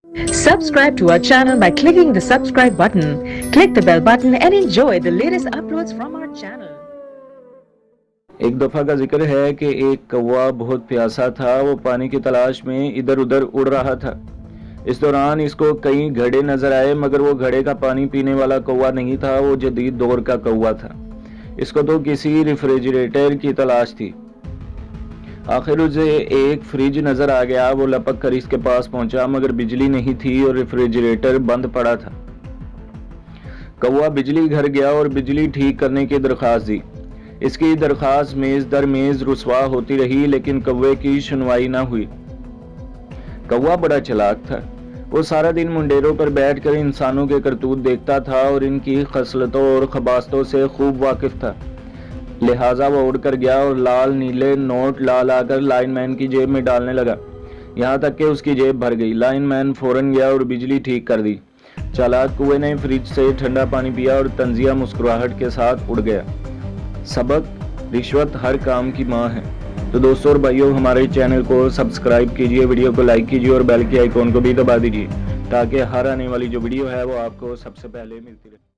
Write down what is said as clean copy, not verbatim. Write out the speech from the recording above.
Subscribe to our channel by clicking the subscribe button. Click the bell button and enjoy the latest uploads from our channel. एक दफ़ा का जिक्र है कि एक कौवा बहुत प्यासा था। वो पानी की तलाश में इधर उधर उड़ रहा था। इस दौरान इसको कई घड़े नजर आए, मगर वो घड़े का पानी पीने वाला कौवा नहीं था, वो जदीद दौर का कौवा था। इसको तो किसी रेफ्रिजरेटर की तलाश थी। आखिर उसे एक फ्रिज नजर आ गया। वो लपक कर इसके पास पहुंचा, मगर बिजली नहीं थी और रेफ्रिजरेटर बंद पड़ा था। कौवा बिजली घर गया और बिजली ठीक करने की दरख्वास्त दी। इसकी दरख्वास्त मेज दर मेज रुसवा होती रही, लेकिन कौवे की सुनवाई ना हुई। कौवा बड़ा चालाक था। वो सारा दिन मुंडेरों पर बैठकर इंसानों के करतूत देखता था और इनकी खसलतों और खबास्तों से खूब वाकिफ था। लिहाजा वो उड़ कर गया और लाल नीले नोट ला लाकर लाइनमैन की जेब में डालने लगा। यहाँ तक कि उसकी जेब भर गई। लाइनमैन फौरन गया और बिजली ठीक कर दी। चालाक कौवे ने फ्रिज से ठंडा पानी पिया और तंजिया मुस्कुराहट के साथ उड़ गया। सबक: रिश्वत हर काम की माँ है। तो दोस्तों और भाइयों, हमारे चैनल को सब्सक्राइब कीजिए, वीडियो को लाइक कीजिए और बेल के आइकॉन को भी दबा दीजिए, ताकि हर आने वाली जो वीडियो है वो आपको सबसे पहले मिलती रहे।